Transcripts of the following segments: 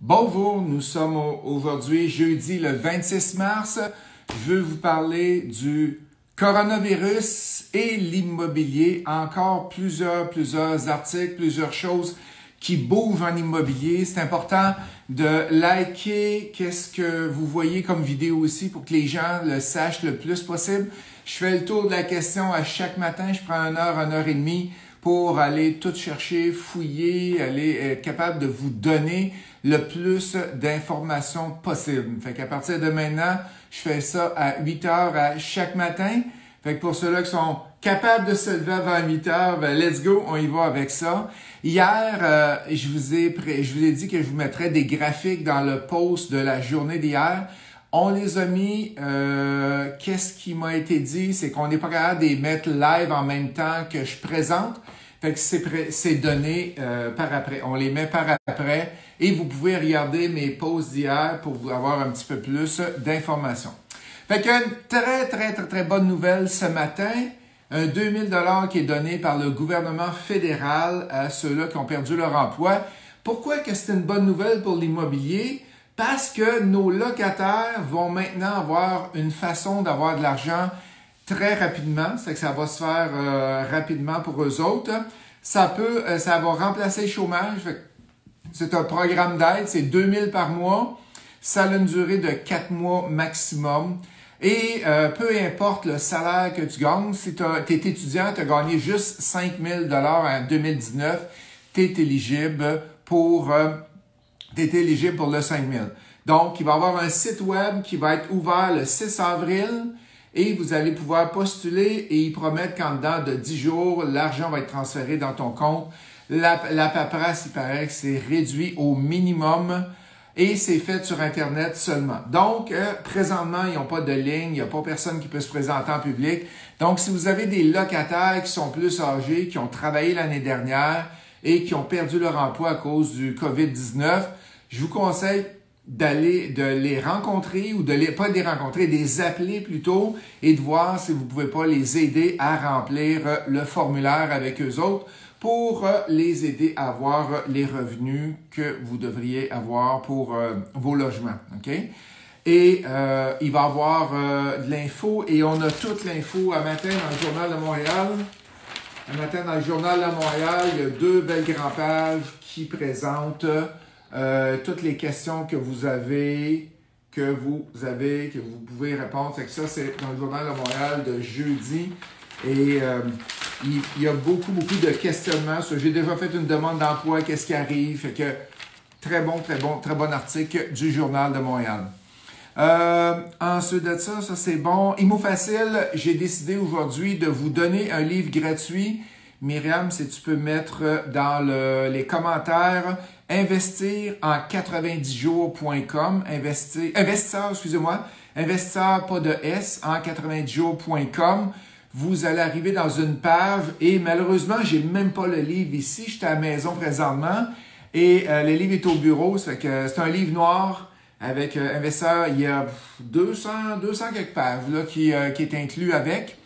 Bonjour, nous sommes aujourd'hui jeudi le 26 mars. Je veux vous parler du coronavirus et l'immobilier. Encore plusieurs articles, plusieurs choses qui bougent en immobilier. C'est important de liker qu'est-ce que vous voyez comme vidéo aussi pour que les gens le sachent le plus possible. Je fais le tour de la question à chaque matin. Je prends une heure et demie pour aller tout chercher, fouiller, aller être capable de vous donner le plus d'informations possible. Fait qu'à partir de maintenant, je fais ça à 8 heures à chaque matin. Fait que pour ceux-là qui sont capables de se lever avant 8 heures, ben let's go, on y va avec ça. Hier, je vous ai dit que je vous mettrais des graphiques dans le post de la journée d'hier. On les a mis, qu'est-ce qui m'a été dit, c'est qu'on n'est pas capable de les mettre live en même temps que je présente. Fait que c'est donné par après. On les met par après et vous pouvez regarder mes posts d'hier pour vous avoir un petit peu plus d'informations. Fait qu'une très bonne nouvelle ce matin. Un 2000 $ qui est donné par le gouvernement fédéral à ceux-là qui ont perdu leur emploi. Pourquoi que c'est une bonne nouvelle pour l'immobilier? Parce que nos locataires vont maintenant avoir une façon d'avoir de l'argent très rapidement. C'est que ça va se faire rapidement pour eux autres. Ça va remplacer le chômage. C'est un programme d'aide, c'est 2000 par mois. Ça a une durée de 4 mois maximum. Et peu importe le salaire que tu gagnes, si tu es étudiant, tu as gagné juste 5000 $ en 2019, tu es éligible pour le 5000. Donc, il va y avoir un site web qui va être ouvert le 6 avril et vous allez pouvoir postuler et ils promettent qu'en dedans de 10 jours, l'argent va être transféré dans ton compte. La paperasse, il paraît que c'est réduit au minimum et c'est fait sur Internet seulement. Donc, présentement, ils n'ont pas de ligne, il n'y a pas personne qui peut se présenter en public. Donc, si vous avez des locataires qui sont plus âgés, qui ont travaillé l'année dernière et qui ont perdu leur emploi à cause du COVID-19, je vous conseille de les rencontrer ou pas de les rencontrer, de les appeler plutôt et de voir si vous pouvez pas les aider à remplir le formulaire avec eux autres pour les aider à avoir les revenus que vous devriez avoir pour vos logements. OK? Et il va y avoir de l'info et on a toute l'info à matin dans le Journal de Montréal. Un matin dans le Journal de Montréal, il y a 2 belles grandes pages qui présentent toutes les questions que vous pouvez répondre. Fait que ça, c'est dans le Journal de Montréal de jeudi. Et il y a beaucoup de questionnements. J'ai déjà fait une demande d'emploi, qu'est-ce qui arrive? Fait que très bon article du Journal de Montréal. Ensuite de ça c'est bon. Immo Facile, j'ai décidé aujourd'hui de vous donner un livre gratuit. Myriam, si tu peux mettre dans les commentaires investir en 90jours.com, investisseur pas de S, en 90jours.com. Vous allez arriver dans une page et malheureusement, j'ai même pas le livre ici. Je suis à la maison présentement et le livre est au bureau. C'est un livre noir avec investisseur. Il y a 200 quelques pages là, qui est inclus avec.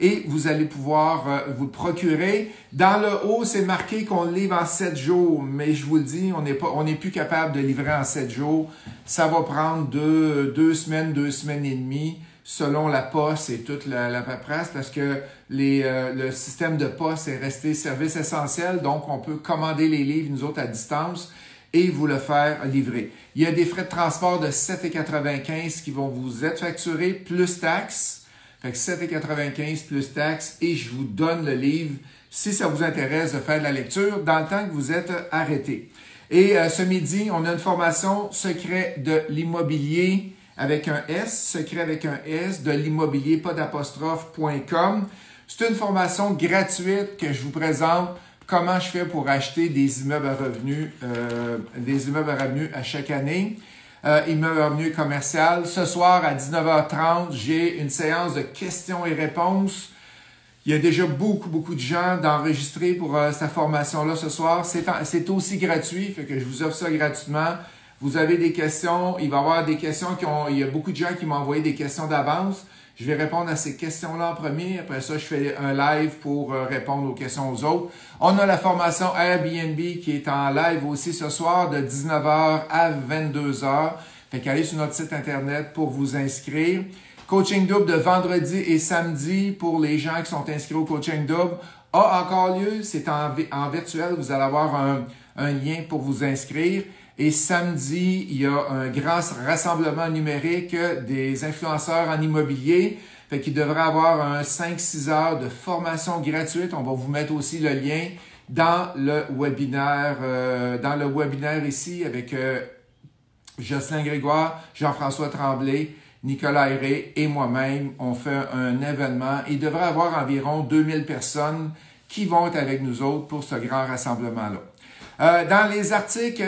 Et vous allez pouvoir vous le procurer. Dans le haut, c'est marqué qu'on le livre en 7 jours, mais je vous le dis, on n'est plus capable de livrer en 7 jours. Ça va prendre 2 semaines et demie, selon la poste et toute la paperasse, parce que le système de poste est resté service essentiel, donc on peut commander les livres, nous autres, à distance, et vous le faire livrer. Il y a des frais de transport de 7,95 qui vont vous être facturés, plus taxes. Fait que 7,95 plus taxes et je vous donne le livre si ça vous intéresse de faire de la lecture dans le temps que vous êtes arrêté. Et ce midi, on a une formation secret de l'immobilier avec un S, secret avec un S, de l'immobilier, pas d'apostrophe.com. C'est une formation gratuite que je vous présente comment je fais pour acheter des immeubles à revenus à chaque année. Immeuble à revenu commercial. Ce soir à 19h30, j'ai une séance de questions et réponses. Il y a déjà beaucoup de gens d'enregistrer pour cette formation-là ce soir. C'est aussi gratuit, fait que je vous offre ça gratuitement. Vous avez des questions, il va y avoir des questions il y a beaucoup de gens qui m'ont envoyé des questions d'avance. Je vais répondre à ces questions-là en premier. Après ça, je fais un live pour répondre aux questions aux autres. On a la formation Airbnb qui est en live aussi ce soir de 19h à 22h. Fait qu'allez sur notre site Internet pour vous inscrire. Coaching double de vendredi et samedi pour les gens qui sont inscrits au coaching double a encore lieu. C'est en virtuel. Vous allez avoir un lien pour vous inscrire. Et samedi, il y a un grand rassemblement numérique des influenceurs en immobilier. Fait qu'il devrait avoir un 5-6 heures de formation gratuite. On va vous mettre aussi le lien dans le webinaire ici avec Jocelyn Grégoire, Jean-François Tremblay, Nicolas Héré et moi-même. On fait un événement. Il devrait y avoir environ 2000 personnes qui vont être avec nous autres pour ce grand rassemblement-là. Dans les articles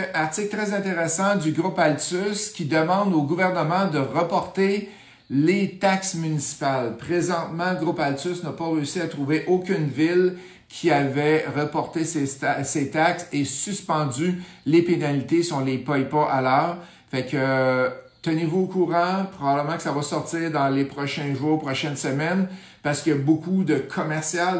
très intéressants du groupe Altus qui demande au gouvernement de reporter les taxes municipales. Présentement, le groupe Altus n'a pas réussi à trouver aucune ville qui avait reporté ses taxes et suspendu les pénalités si on les paye pas à l'heure. Fait que tenez-vous au courant, probablement que ça va sortir dans les prochains jours, prochaines semaines, parce qu'il y a beaucoup de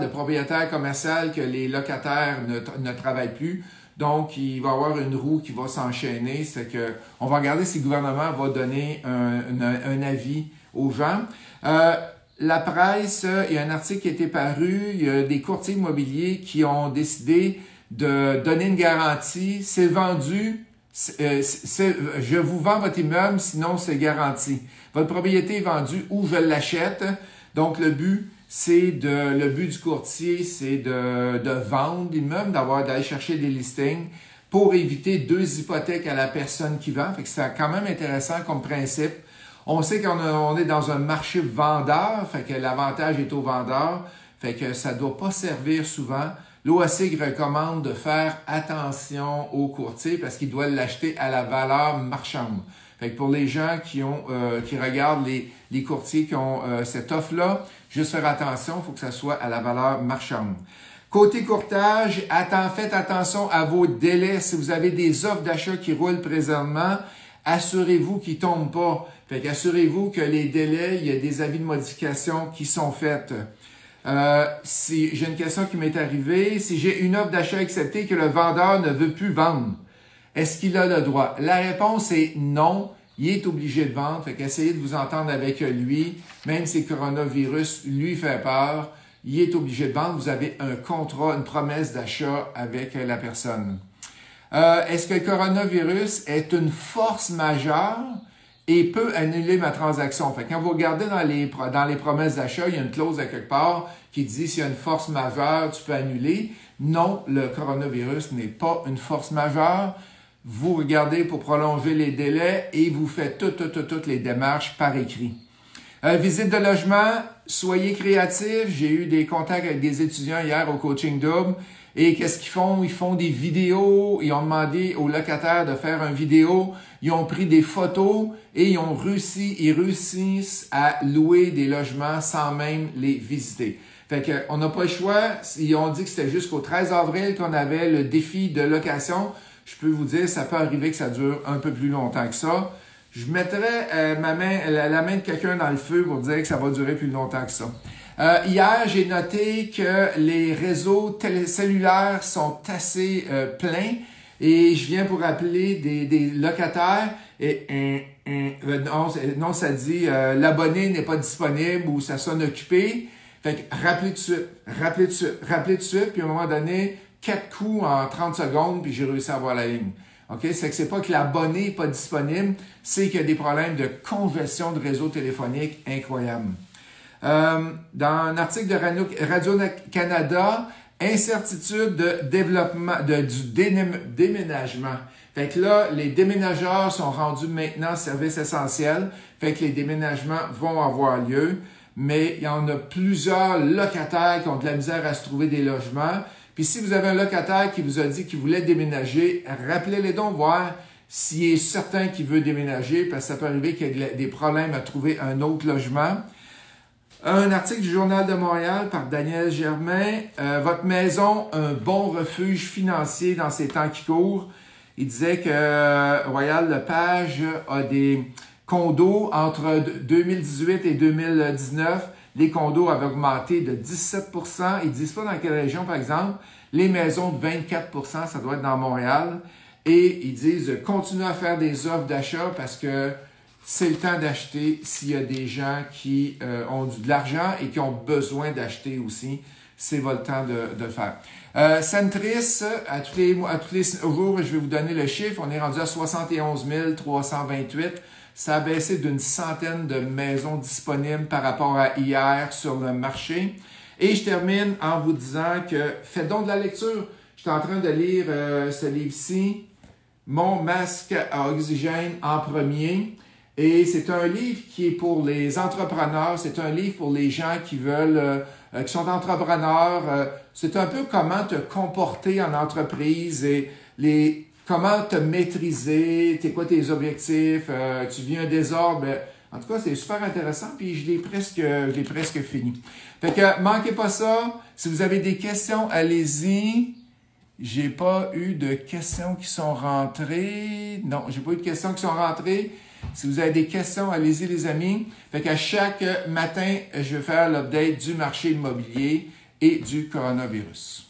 propriétaires commerciaux que les locataires ne travaillent plus. Donc, il va y avoir une roue qui va s'enchaîner. C'est que on va regarder si le gouvernement va donner un avis aux gens. La presse, il y a un article qui a été paru. Il y a des courtiers immobiliers qui ont décidé de donner une garantie. C'est vendu. Je vous vends votre immeuble, sinon c'est garanti. Votre propriété est vendue ou je l'achète. Donc, le but du courtier, c'est de vendre l'immeuble, d'aller chercher des listings pour éviter 2 hypothèques à la personne qui vend. Fait que c'est quand même intéressant comme principe. On sait qu'on est dans un marché vendeur, fait que l'avantage est au vendeur, fait que ça doit pas servir souvent. L'OASIG recommande de faire attention au courtier parce qu'il doit l'acheter à la valeur marchande. Fait que pour les gens qui regardent les courtiers qui ont cette offre-là, juste faire attention, il faut que ça soit à la valeur marchande. Côté courtage, faites attention à vos délais. Si vous avez des offres d'achat qui roulent présentement, assurez-vous qu'ils ne tombent pas. Fait qu'assurez-vous que les délais, il y a des avis de modification qui sont faits. Si j'ai une question qui m'est arrivée, si j'ai une offre d'achat acceptée que le vendeur ne veut plus vendre, est-ce qu'il a le droit? La réponse est non. Il est obligé de vendre. Fait qu'essayez de vous entendre avec lui. Même si le coronavirus lui fait peur, il est obligé de vendre. Vous avez un contrat, une promesse d'achat avec la personne. Est-ce que le coronavirus est une force majeure et peut annuler ma transaction? Fait que quand vous regardez dans les promesses d'achat, il y a une clause à quelque part qui dit s'il y a une force majeure, tu peux annuler. Non, le coronavirus n'est pas une force majeure. Vous regardez pour prolonger les délais et vous faites toutes les démarches par écrit. Visite de logement, soyez créatifs. J'ai eu des contacts avec des étudiants hier au coaching double. Et qu'est-ce qu'ils font? Ils font des vidéos. Ils ont demandé aux locataires de faire une vidéo. Ils ont pris des photos et ils réussissent à louer des logements sans même les visiter. Fait que on n'a pas le choix. Ils ont dit que c'était jusqu'au 13 avril qu'on avait le défi de location. Je peux vous dire, ça peut arriver que ça dure un peu plus longtemps que ça. Je mettrais la main de quelqu'un dans le feu pour dire que ça va durer plus longtemps que ça. Hier, j'ai noté que les réseaux cellulaires sont assez pleins et je viens pour appeler des locataires et non, ça dit l'abonné n'est pas disponible ou ça sonne occupé. Fait que rappelez tout de suite, puis à un moment donné, 4 coups en 30 secondes, puis j'ai réussi à avoir la ligne. OK? C'est que c'est pas que l'abonné n'est pas disponible, c'est qu'il y a des problèmes de congestion de réseau téléphonique incroyables. Dans un article de Radio-Canada, incertitude de développement, du déménagement. Fait que là, les déménageurs sont rendus maintenant service essentiel. Fait que les déménagements vont avoir lieu. Mais il y en a plusieurs locataires qui ont de la misère à se trouver des logements. Puis si vous avez un locataire qui vous a dit qu'il voulait déménager, rappelez-les donc voir s'il est certain qu'il veut déménager, parce que ça peut arriver qu'il y ait des problèmes à trouver un autre logement. Un article du Journal de Montréal par Daniel Germain. Votre maison, un bon refuge financier dans ces temps qui courent. Il disait que Royal Lepage a des condos entre 2018 et 2019. Les condos avaient augmenté de 17 %. Ils ne disent pas dans quelle région, par exemple. Les maisons de 24 %, ça doit être dans Montréal. Et ils disent continuez à faire des offres d'achat parce que c'est le temps d'acheter s'il y a des gens qui ont de l'argent et qui ont besoin d'acheter aussi. C'est le temps de le faire. Centris, à tous les jours, je vais vous donner le chiffre. On est rendu à 71 328. Ça a baissé d'une centaine de maisons disponibles par rapport à hier sur le marché. Et je termine en vous disant que faites donc de la lecture. Je suis en train de lire ce livre-ci, Mon masque à oxygène en premier. Et c'est un livre qui est pour les entrepreneurs. C'est un livre pour les gens qui veulent, qui sont entrepreneurs. C'est un peu comment te comporter en entreprise et comment te maîtriser, c'est quoi tes objectifs, tu vis un désordre. En tout cas, c'est super intéressant, puis je l'ai presque fini. Fait que manquez pas ça. Si vous avez des questions, allez-y. J'ai pas eu de questions qui sont rentrées. Non, j'ai pas eu de questions qui sont rentrées. Si vous avez des questions, allez-y les amis. Fait qu'à chaque matin, je vais faire l'update du marché immobilier et du coronavirus.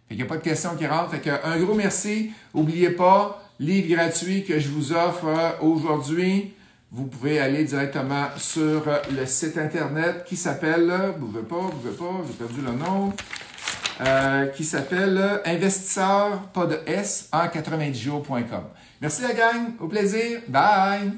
Fait qu'il n'y a pas de questions qui rentrent. Fait qu'un gros merci. N'oubliez pas, livre gratuit que je vous offre aujourd'hui. Vous pouvez aller directement sur le site internet qui s'appelle, bougez pas, j'ai perdu le nom, qui s'appelle investisseur, pas de S, en 90jours.com. Merci la gang, au plaisir, bye!